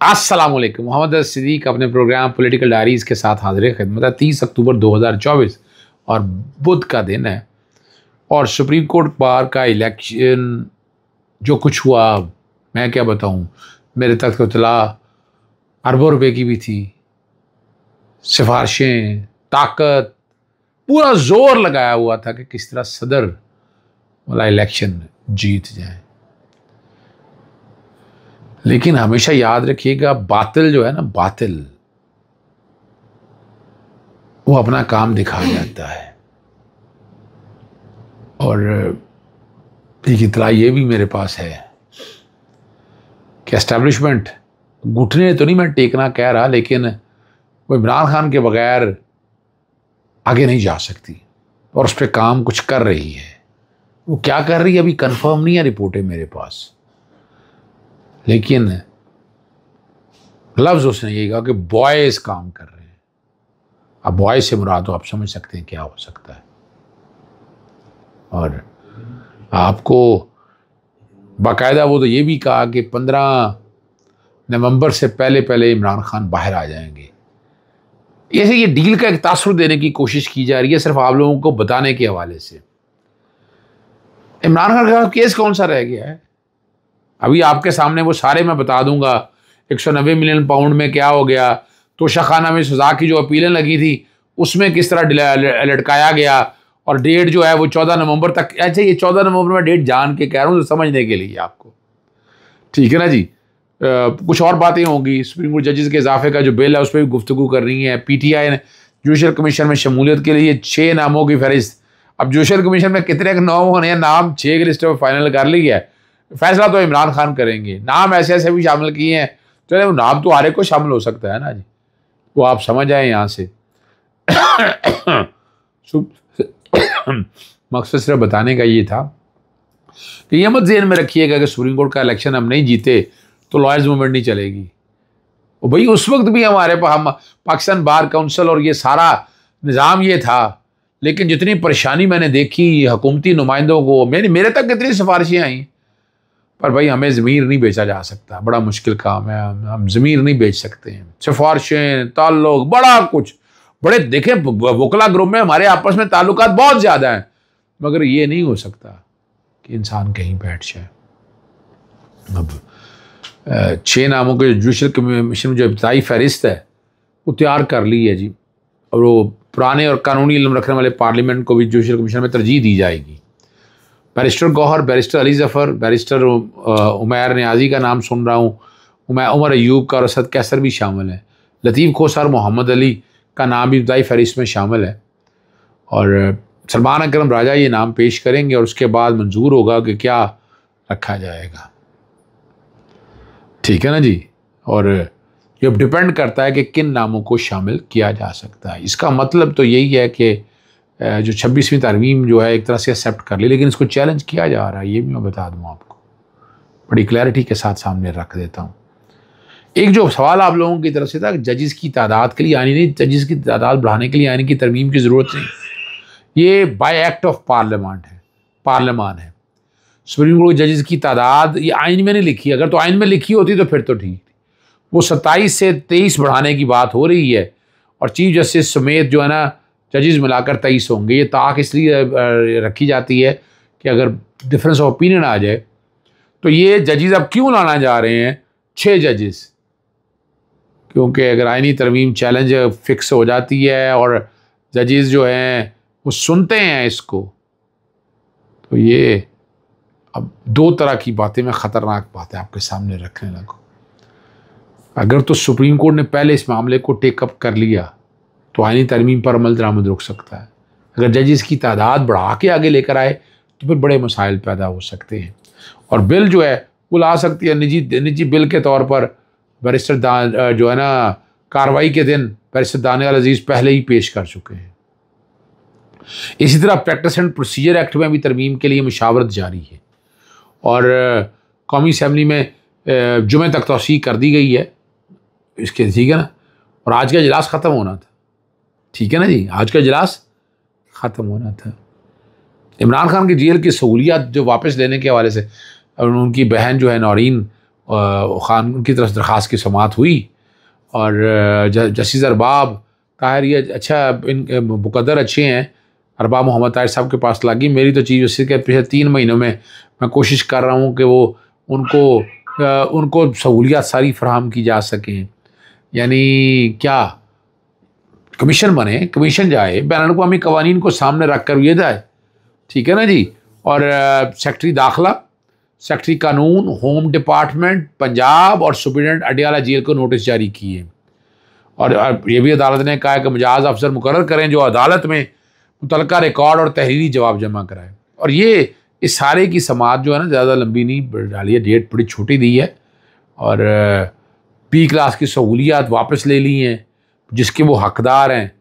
अस्सलामुअलैकुम। मोहम्मद सिद्दीक अपने programme political diaries के साथ हाजिर खिदमत है। 30 अक्टूबर 2024 और बुध का दिन है और सुप्रीम कोर्ट बार का इलेक्शन जो कुछ हुआ मैं क्या बताऊं। मेरे तक तो इत्तला अरबों रुपए की भी थी। सिफारिशें, ताकत, पूरा जोर लगाया हुआ था कि किस तरह सदर वाला इलेक्शन जीत जाए। लेकिन हमेशा याद रखिएगा, बातिल जो है ना, बातिल वो अपना काम दिखा जाता है। और एक इतला ये भी मेरे पास है कि एस्टैब्लिशमेंट घुटने तो नहीं मैं टेकना कह रहा, लेकिन वो इमरान खान के बगैर आगे नहीं जा सकती और उस पर काम कुछ कर रही है। वो क्या कर रही है अभी कंफर्म नहीं है, रिपोर्टें मेरे पास, लेकिन लफ्ज उसने ये कहा कि बॉयज काम कर रहे हैं। अब बॉयज से मुराद तो आप समझ सकते हैं क्या हो सकता है। और आपको बाकायदा वो तो ये भी कहा कि 15 नवंबर से पहले पहले इमरान खान बाहर आ जाएंगे। ऐसे ये डील का एक तासुर देने की कोशिश की जा रही है सिर्फ आप लोगों को बताने के हवाले से। इमरान खान का केस कौन सा रह गया है अभी आपके सामने, वो सारे मैं बता दूंगा। 190 मिलियन पाउंड में क्या हो गया, तोशाखाना में सजा की जो अपीलें लगी थी उसमें किस तरह लटकाया गया, और डेट जो है वो 14 नवंबर तक। अच्छा, ये 14 नवंबर में डेट जान के कह रहा हूँ तो समझने के लिए आपको, ठीक है ना जी। कुछ और बातें होंगी। सुप्रीम कोर्ट जजेस के इजाफे का जो बिल है उस पर भी गुफ्तगू करनी है। PTI ने जुडिशल कमीशन में शमूलियत के लिए 6 नामों की फहरिस्त। अब जुडिशल कमीशन में कितने नाम होने हैं, नाम 6 की लिस्ट में फाइनल कर ली है। फैसला तो इमरान खान करेंगे। नाम ऐसे ऐसे भी शामिल किए हैं, चले वो नाम तो हर एक को शामिल हो सकता है ना जी, वो आप समझ आए यहाँ से। मकसद सिर्फ बताने का ये था कि ये मत ज़हन में रखिएगा कि सुप्रीम कोर्ट का इलेक्शन हम नहीं जीते तो लॉयर्स मूवमेंट नहीं चलेगी। और भाई उस वक्त भी हमारे हम पाकिस्तान बार काउंसिल और ये सारा निज़ाम ये था, लेकिन जितनी परेशानी मैंने देखी हुकूमती नुमाइंदों को, मेरे तक कितनी सिफारिशें आई, पर भाई हमें ज़मीर नहीं बेचा जा सकता, बड़ा मुश्किल काम है। हम ज़मीर नहीं बेच सकते हैं। सिफारिशें, ताल्लुक, बड़ा कुछ बड़े देखे वकला ग्रुप में हमारे आपस में ताल्लुकात बहुत ज़्यादा हैं, मगर ये नहीं हो सकता कि इंसान कहीं बैठ जाए। अब 6 नामों के जुडिशल कमीशन में जो इब्तदाई फहरिस्त है वो तैयार कर ली है जी, और वो पुराने और कानूनी इल्म रखने वाले पार्लियामेंट को भी जुडिशल कमीशन में तरजीह दी जाएगी। Barrister Gohar, barrister Ali Zafar, barrister Umair Niazi का नाम सुन रहा हूँ, उमर अयूब का और असद कैसर भी शामिल है। लतीफ़ खोसर, मोहम्मद अली का नाम भी इब्तदाई फहरिस्त में शामिल है। और सलमान अकरम राजा ये नाम पेश करेंगे और उसके बाद मंजूर होगा कि क्या रखा जाएगा, ठीक है ना जी। और ये डिपेंड करता है कि किन नामों को शामिल किया जा सकता है। इसका मतलब तो यही है कि जो 26वीं तरमीम जो है एक तरह से एक्सेप्ट कर ली, लेकिन इसको चैलेंज किया जा रहा है, ये भी मैं बता दूं आपको, बड़ी क्लैरिटी के साथ सामने रख देता हूँ। एक जो सवाल आप लोगों की तरफ से था कि जजेस की तादाद के लिए आनी नहीं, जजेस की तादाद बढ़ाने के लिए आने की तरमीम की ज़रूरत नहीं, ये बाय एक्ट ऑफ पार्लियामान है। सुप्रीम कोर्ट जजेस की तादाद ये आइन में नहीं लिखी, अगर तो आइन में लिखी होती तो फिर तो ठीक, वो 27 से 23 बढ़ाने की बात हो रही है, और चीफ जस्टिस समेत जो है ना जजेस मिलाकर 23 होंगे। ये ताक इसलिए रखी जाती है कि अगर डिफरेंस ऑफ ओपिनियन आ जाए तो ये जजेस अब क्यों लाना जा रहे हैं 6 जजेस, क्योंकि अगर आइनी तरमीम चैलेंज फिक्स हो जाती है और जजेस जो हैं वो सुनते हैं इसको, तो ये अब 2 तरह की बातें मैं ख़तरनाक बातें आपके सामने रखने लगूँ। अगर तो सुप्रीम कोर्ट ने पहले इस मामले को टेकअप कर लिया तो आइनी तरमीम पर अमल दरामद रुक सकता है। अगर जजेस की तादाद बढ़ा के आगे लेकर आए तो फिर बड़े मसाइल पैदा हो सकते हैं, और बिल जो है वो ला सकती है निजी बिल के तौर पर। बैरिस्टर जो है ना कार्रवाई के दिन बैरिस्टर दानियाल अजीज़ पहले ही पेश कर चुके हैं। इसी तरह प्रैक्टिस एंड प्रोसीजर एक्ट में भी तरमीम के लिए मुशावरत जारी है, और कौमी असम्बली में जुमे तक तौसीक कर दी गई है इसके, ठीक है ना। और आज का इजलास ख़त्म होना था, ठीक है ना जी, आज का इजलास ख़त्म होना था। इमरान खान की जेल की सहूलियात जो वापस लेने के हवाले से, उनकी बहन जो है नौरीन, खान की तरफ दरख्वास्त की समाअत हुई और जस्टिस अरबाब ताहिर ये अच्छा इन मुकद्दर अच्छे हैं, अरबाब मोहम्मद ताहिर साहब के पास लगी। मेरी तो चीज़ उससे कि पिछले 3 महीनों में मैं कोशिश कर रहा हूँ कि वो उनको सहूलियात सारी फराहम की जा सकें। यानी क्या कमीशन बने, कमीशन जाए, बैन अवी कवानीन को सामने रख कर ये जाए, ठीक है ना जी। और सेक्रेटरी दाखिला, सेक्रेटरी कानून, होम डिपार्टमेंट पंजाब और सुप्रीडेंट अडियाला जेल को नोटिस जारी किए। और ये भी अदालत ने कहा है कि मुजाज अफसर मुकर्रर करें जो अदालत में मुतलका रिकॉर्ड और तहरीरी जवाब जमा कराए। और ये इस सारे की समाअत जो है ना ज़्यादा लंबी नहीं डाली है, डेट बड़ी छोटी दी है। और पी क्लास की सहूलियात वापस ले ली हैं जिसके वो हकदार हैं।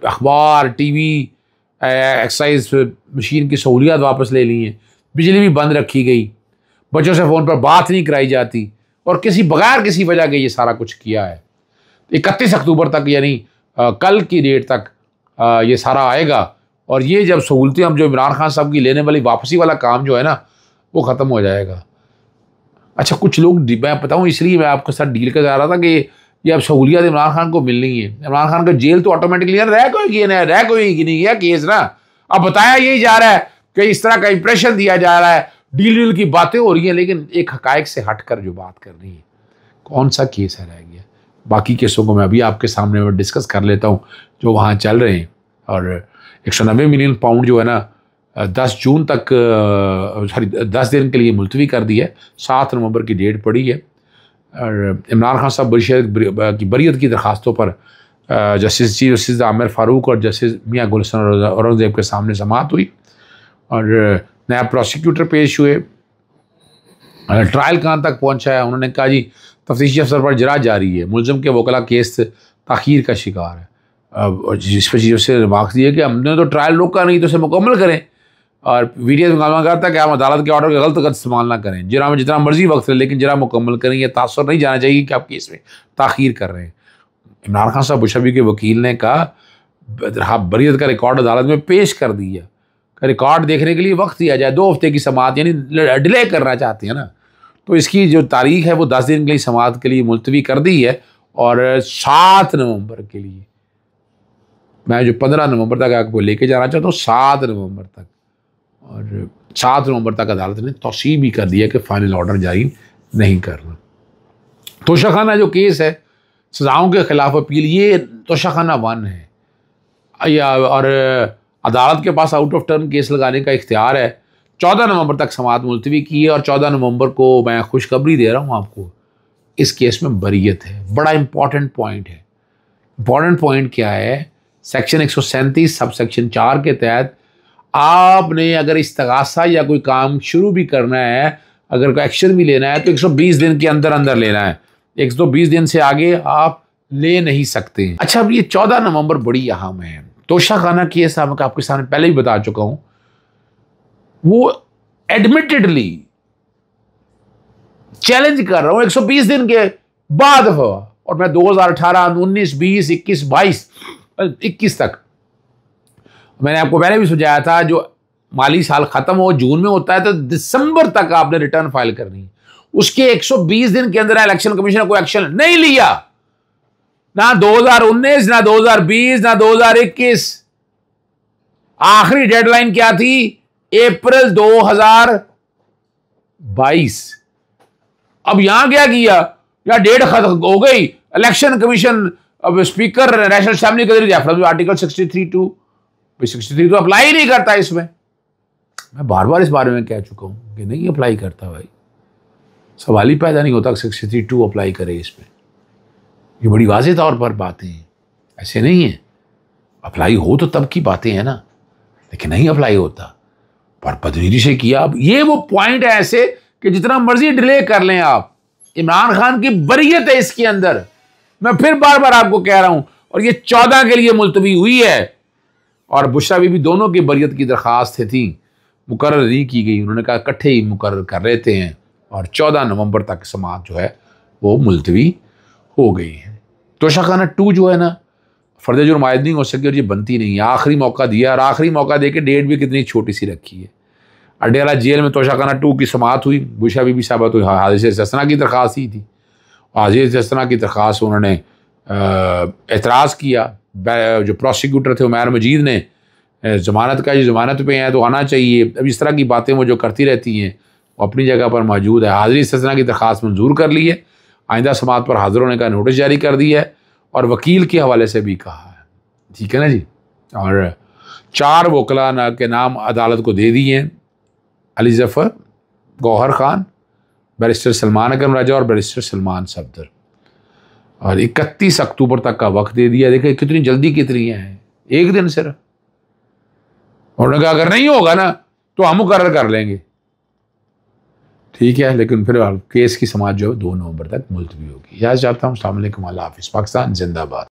अखबार, टीवी, एक्सरसाइज मशीन की सहूलियात वापस ले ली हैं। बिजली भी बंद रखी गई, बच्चों से फ़ोन पर बात नहीं कराई जाती और बगैर किसी वजह के ये सारा कुछ किया है। 31 अक्टूबर तक यानी कल की डेट तक ये सारा आएगा। और ये जब सहूलतें हम जो इमरान खान साहब की लेने वाली वापसी वाला काम जो है ना वो ख़त्म हो जाएगा। अच्छा कुछ लोग, मैं बताऊँ इसलिए मैं आपके साथ डील कर जा रहा था कि ये अब सहूलियात इमरान खान को मिलनी है। इमरान खान का जेल तो ऑटोमेटिकली रह कोई नहीं गया केस ना। अब बताया यही जा रहा है कि इस तरह का इंप्रेशन दिया जा रहा है, डील की बातें हो रही हैं, लेकिन एक हकायक से हटकर जो बात करनी है, कौन सा केस है रह गया। बाकी केसों को मैं अभी आपके सामने में डिस्कस कर लेता हूँ जो वहाँ चल रहे हैं। और 190 मिलियन पाउंड जो है ना 10 जून तक 10 दिन के लिए मुलतवी कर दी है। 7 नवंबर की डेट पड़ी है। और इमरान खान साहब की बरीयत की दरखास्तों पर justice chief justice Aamir Farooq और जस्टिस मियाँ गुलशन औरंगजेब के सामने समाअत हुई और नया प्रोसिक्यूटर पेश हुए। ट्रायल कहाँ तक पहुँचा है, उन्होंने कहा जी तफ्तीशी अफसर पर जरा जारी है, मुलज़िम के वकला केस ताख़ीर का शिकार है। और जिस पर चीज़ से रिमार्क्स दिए कि हमने तो ट्रायल रोका नहीं तो उसे मुकम्मल करें। और वीडियो में कहा था कि हम अदालत के ऑर्डर का गलत इस्तेमाल ना करें, जरा में जितना मर्जी वक्त ले लेकिन जरा मुकम्मल करें। यह तासुर नहीं जाना चाहिए कि आप केस में ताख़ीर कर रहे हैं। इमरान खान साहब बुशबी के वकील ने कहा बरीयत का रिकॉर्ड अदालत में पेश कर दिया, रिकॉर्ड देखने के लिए वक्त दिया जाए। 2 हफ्ते की समाअत यानी डिले करना चाहते हैं ना, तो इसकी जो तारीख है वो 10 दिन के लिए समाअत के लिए मुलतवी कर दी है। और 7 नवंबर के लिए, मैं जो 15 नवंबर तक आपको लेके जाना चाहता हूँ 7 नवंबर तक, और 7 नवंबर तक अदालत ने तौसीह भी कर दिया कि फाइनल ऑर्डर जारी नहीं करना। तोशाखाना जो केस है सजाओं के खिलाफ अपील, ये तोशाखाना 1 है और अदालत के pass out of turn case लगाने का इख्तियार है। 14 नवंबर तक समाअत मुलतवी की है और 14 नवंबर को मैं खुशखबरी दे रहा हूँ आपको, इस केस में बरीयत है। बड़ा इंपॉर्टेंट पॉइंट है। इंपॉर्टेंट पॉइंट क्या है, सेक्शन 137 सब सेक्शन 4 के तहत आपने अगर इस्तगासा या कोई काम शुरू भी करना है, अगर कोई एक्शन भी लेना है तो 120 दिन के अंदर अंदर लेना है। 120 दिन से आगे आप ले नहीं सकते। अच्छा अब ये 14 नवंबर बड़ी अहम है। तोशाखाना केस आपके सामने पहले भी बता चुका हूं, वो एडमिटेडली चैलेंज कर रहा हूं 120 दिन के बाद हो। और मैं 2018, 19, 20, 21, 22, 21 तक मैंने आपको पहले भी सुझाया था, जो माली साल खत्म हो जून में होता है तो दिसंबर तक आपने रिटर्न फाइल करनी है। उसके 120 दिन के अंदर इलेक्शन कमीशन ने कोई एक्शन नहीं लिया, ना 2019, ना 2020, ना 2021। आखिरी डेडलाइन क्या थी? अप्रैल 2022। अब यहां क्या किया, या डेट खत्म हो गई, इलेक्शन कमीशन अब स्पीकर नेशनल असेंबली के जरिए आर्टिकल 63 तो अप्लाई नहीं करता इसमें। मैं बार बार इस बारे में कह चुका हूं कि नहीं अप्लाई करता भाई, सवाल ही पैदा नहीं होता 63 अप्लाई करे इसमें। ये बड़ी वाज़ेह तौर पर बातें हैं, ऐसे नहीं है। अप्लाई हो तो तब की बातें हैं ना, लेकिन नहीं अप्लाई होता, पर बदनीति से किया। अब ये वो पॉइंट है ऐसे कि जितना मर्जी डिले कर लें आप, इमरान खान की बरीयत है इसके अंदर। मैं फिर बार बार आपको कह रहा हूं, और ये 14 के लिए मुलतवी हुई है। और बुशरा बीबी दोनों की बरीयत की दरख्वास्त थी, मुकर्रर नहीं की गई। उन्होंने कहा इकट्ठे ही मुकर्रर कर लेते हैं, और 14 नवंबर तक समाअत जो है वो मुलतवी हो गई है। तोशाखाना 2 जो है ना, फर्द जुर्म आयद नहीं हो सकी और ये बनती नहीं है। आखिरी मौका दिया, और आखिरी मौका दे के डेट भी कितनी छोटी सी रखी है। अडयाला जेल में तोशाखाना 2 की समाअत हुई, बुशा बीबी साहबा तो हाजिर इस्तिस्ना की दरख्वास्त ही थी। हाजिर इस्तिस्ना की दरख्वास्त उन्होंने एतराज़ किया। जो प्रोसिक्यूटर थे उमैर मजीद ने ज़मानत का, जो ज़मानत पे हैं तो आना चाहिए। अब इस तरह की बातें वो जो करती रहती हैं वो अपनी जगह पर मौजूद है। हाजिर इस्तिस्ना की दरख्वास्त मंजूर कर ली है, आइंदा समाअत पर हाजिर होने का नोटिस जारी कर दिया है और वकील के हवाले से भी कहा है। ठीक है ना जी। और 4 वकला के नाम अदालत को दे दिए हैं, अली ज़फ़र, गौहर खान, बैरिस्टर सलमान अकरम राजा और बैरिस्टर सलमान सफदर। और 31 अक्टूबर तक का वक्त दे दिया। देखिए कितनी जल्दी कितनी है, एक दिन सिर्फ। उन्होंने कहा अगर नहीं होगा ना तो हम मुकर्रर कर लेंगे। ठीक है, लेकिन फिर केस की समाअत जो है 2 नवंबर तक मुलतवी होगी। याद चाहता हूँ। अस्सलाम वालेकुम, अल्लाह हाफ़िज़। पाकिस्तान जिंदाबाद।